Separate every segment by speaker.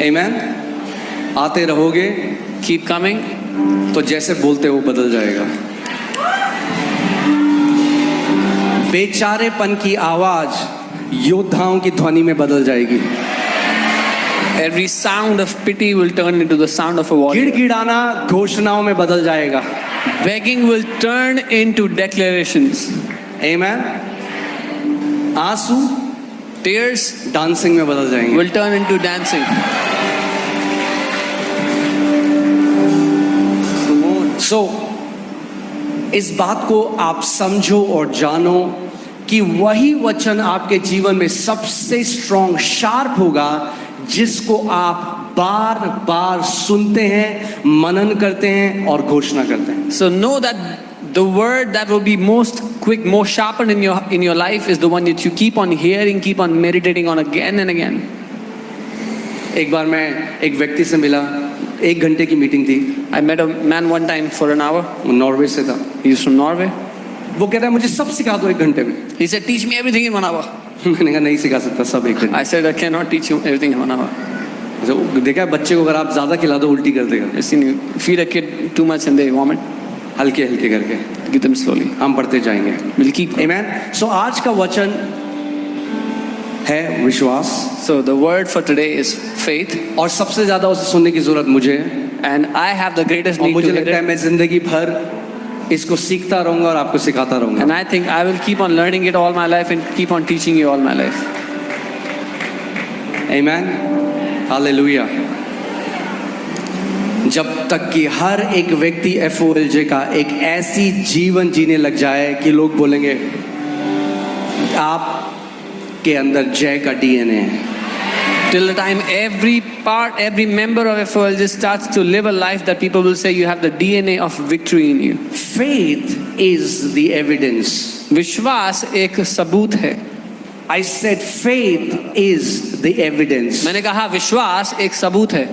Speaker 1: आमेन। आते रहोगे,
Speaker 2: keep coming,
Speaker 1: तो जैसे बोलते हो बदल जाएगा। बेचारेपन की आवाज योद्धाओं की ध्वनि में बदल जाएगी।
Speaker 2: every sound of pity will turn into the sound of a warrior.
Speaker 1: गिड़गिड़ाना घोषणाओं में बदल जाएगा।
Speaker 2: Begging will turn into declarations.
Speaker 1: आमेन। आंसू
Speaker 2: Tears
Speaker 1: डांसिंग में बदल जाएंगे।
Speaker 2: will turn into dancing.
Speaker 1: So, इस बात को आप समझो और जानो कि वही वचन आपके जीवन में सबसे स्ट्रॉन्ग शार्प होगा जिसको आप बार बार सुनते हैं, मनन करते हैं और घोषणा करते हैं।
Speaker 2: So know that the word that will be most quick, most sharpened in your life is the one that you keep on hearing, keep on meditating on again and again.
Speaker 1: एक बार मैं एक व्यक्ति से मिला, 1 घंटे की मीटिंग थी।
Speaker 2: I met a man one time for an hour.
Speaker 1: Norway से था।
Speaker 2: He is from Norway.
Speaker 1: वो कहता है मुझे सब सिखा दो 1 घंटे में।
Speaker 2: He said, teach me everything in 1 hour.
Speaker 1: मैंने कहा नहीं सिखा सकता सब 1 घंटे।
Speaker 2: I said, I cannot teach you everything in 1 hour.
Speaker 1: तो देखा है बच्चे को अगर आप ज्यादा खिला दो उल्टी कर देगा।
Speaker 2: I've seen you feed a kid too much and they vomit.
Speaker 1: हल्के हल्के करके
Speaker 2: Give them slowly.
Speaker 1: हम बढ़ते जाएंगे।
Speaker 2: We'll keep.
Speaker 1: आमेन। सो आज का वचन है विश्वास।
Speaker 2: So the word for today is faith.
Speaker 1: और सबसे ज्यादा उसे सुनने की जरूरत मुझे है।
Speaker 2: And I have the greatest
Speaker 1: और
Speaker 2: need
Speaker 1: मुझे
Speaker 2: to hear
Speaker 1: लगता है
Speaker 2: it.
Speaker 1: मैं जिंदगी भर इसको सीखता रहूंगा और आपको सिखाता रहूंगा।
Speaker 2: And I think I will keep on learning it all my life and keep on teaching you all my life.
Speaker 1: Amen. Hallelujah. जब तक कि हर एक व्यक्ति FOLJ का एक ऐसी जीवन जीने लग जाए कि लोग बोलेंगे आप के अंदर जय का DNA है।
Speaker 2: Till the time every member of FOLJ starts to live a life that people will say you have the DNA of victory in you.
Speaker 1: Faith is the evidence.
Speaker 2: विश्वास एक सबूत है।
Speaker 1: I said faith is the evidence.
Speaker 2: मैंने कहा विश्वास एक सबूत है।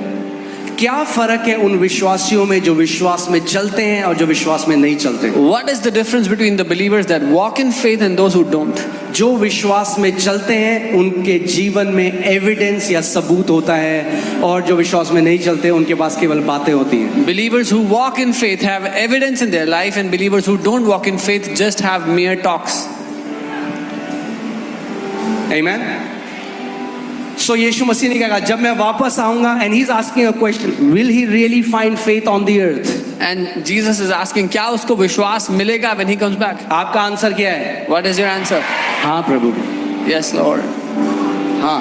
Speaker 1: क्या फर्क है उन विश्वासियों में जो विश्वास में चलते हैं और जो विश्वास में नहीं चलते?
Speaker 2: What is the difference between the believers that walk in faith and those who don't?
Speaker 1: जो विश्वास में चलते हैं उनके जीवन में एविडेंस या सबूत होता है और जो विश्वास में नहीं चलते उनके पास केवल बातें होती हैं।
Speaker 2: Believers who walk in faith have evidence in their life and believers who don't walk in faith just have mere talks.
Speaker 1: Amen. So यीशु मसीह ने कहा जब मैं वापस आऊंगा and he's asking a question, will he really find faith on the earth?
Speaker 2: And Jesus is asking क्या उसको विश्वास मिलेगा when he comes back?
Speaker 1: आपका आंसर क्या है?
Speaker 2: What is your answer?
Speaker 1: हाँ प्रभु।
Speaker 2: Yes Lord.
Speaker 1: हाँ।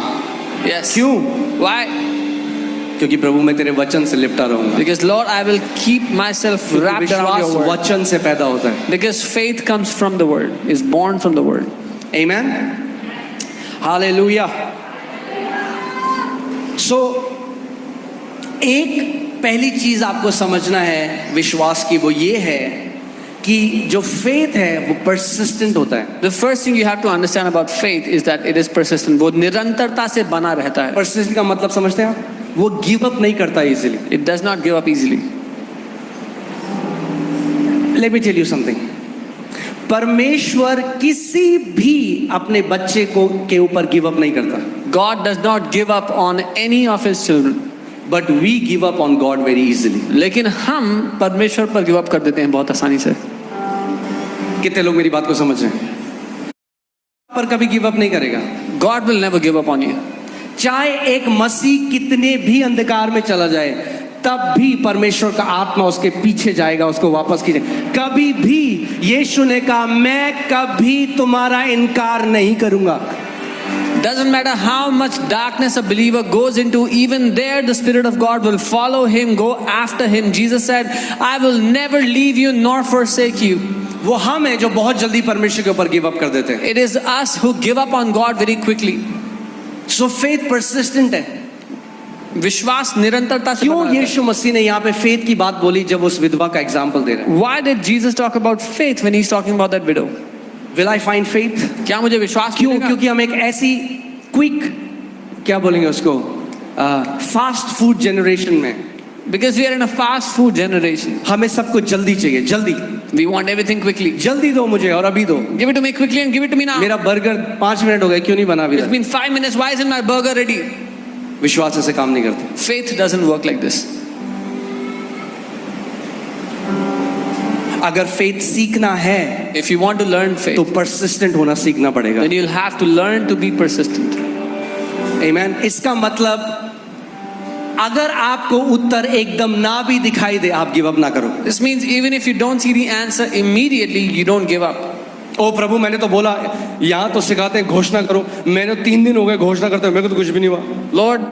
Speaker 2: Yes.
Speaker 1: क्यों?
Speaker 2: Why?
Speaker 1: क्योंकि प्रभु मैं तेरे वचन से लिपटा रहूंगा।
Speaker 2: Because Lord I will keep myself wrapped around your word.
Speaker 1: वचन से पैदा होता है।
Speaker 2: Because faith comes from the word, is born from the word.
Speaker 1: Amen. Hallelujah. So एक पहली चीज आपको समझना है विश्वास की, वो ये है कि जो फेथ है वो persistent होता है।
Speaker 2: The first thing you have to understand about faith is that it is persistent. वो निरंतरता से बना रहता है।
Speaker 1: Persistent का मतलब समझते हैं आप? वो गिव अप नहीं करता easily.
Speaker 2: It does not give up easily.
Speaker 1: Let me tell you something. परमेश्वर किसी भी अपने बच्चे को के ऊपर गिव अप नहीं करता।
Speaker 2: God does not give up on any of his children.
Speaker 1: But we give up on God very easily.
Speaker 2: लेकिन हम परमेश्वर पर गिव अप कर देते हैं बहुत आसानी से।
Speaker 1: कितने लोग मेरी बात को समझ रहे हैं? पर कभी गिव अप नहीं करेगा।
Speaker 2: God will never give up on you.
Speaker 1: चाहे एक मसीह कितने भी अंधकार में चला जाए तब भी परमेश्वर का आत्मा उसके पीछे जाएगा, उसको वापस कीजिए। कभी भी यीशु ने कहा मैं कभी तुम्हारा इनकार नहीं करूंगा।
Speaker 2: Doesn't matter how much darkness a believer goes into, even there the Spirit of God will follow him, go after him. Jesus said, I will never leave you nor forsake you.
Speaker 1: वो हम हैं जो बहुत जल्दी परमेश्वर के ऊपर give up कर देते हैं।
Speaker 2: It is us who give up on God very quickly.
Speaker 1: So faith persistent है।
Speaker 2: विश्वास निरंतरता से
Speaker 1: क्यों यीशु मसीह ने यहाँ पे फेथ की बात बोली जब उस विधवा का एग्जाम्पल दे रहे हैं?
Speaker 2: Why did Jesus talk about faith when he's talking about that widow?
Speaker 1: Will I find faith?
Speaker 2: क्या मुझे विश्वास
Speaker 1: क्यों?
Speaker 2: मिलेगा?
Speaker 1: क्योंकि हम एक ऐसी क्विक क्या बोलेंगे उसको फास्ट फूड जनरेशन में,
Speaker 2: Because we are in a fast food generation.
Speaker 1: हमें सब कुछ जल्दी चाहिए, जल्दी
Speaker 2: We want everything quickly.
Speaker 1: जल्दी दो मुझे और अभी दो।
Speaker 2: Give it to me quickly and give it to me now.
Speaker 1: मेरा बर्गर 5 मिनट हो गए क्यों नहीं बना अभी
Speaker 2: It's
Speaker 1: तक?
Speaker 2: been 5 minutes. Why isn't my burger ready?
Speaker 1: विश्वास ऐसे काम नहीं करते।
Speaker 2: Faith doesn't work like this.
Speaker 1: अगर फेथ सीखना है
Speaker 2: If you want to learn faith,
Speaker 1: तो परसिस्टेंट होना सीखना पड़ेगा।
Speaker 2: then you'll have to learn to be persistent.
Speaker 1: आमीन। इसका मतलब अगर आपको उत्तर एकदम ना भी दिखाई दे, आप गिव अप ना करो।
Speaker 2: This means even if you don't see the answer immediately, you don't give up.
Speaker 1: ओ प्रभु, मैंने तो बोला, यहाँ तो सिखाते हैं घोषणा करो, मैंने 3 दिन हो गए घोषणा करते हुए, मेरे को तो कुछ भी नहीं हुआ।
Speaker 2: Lord,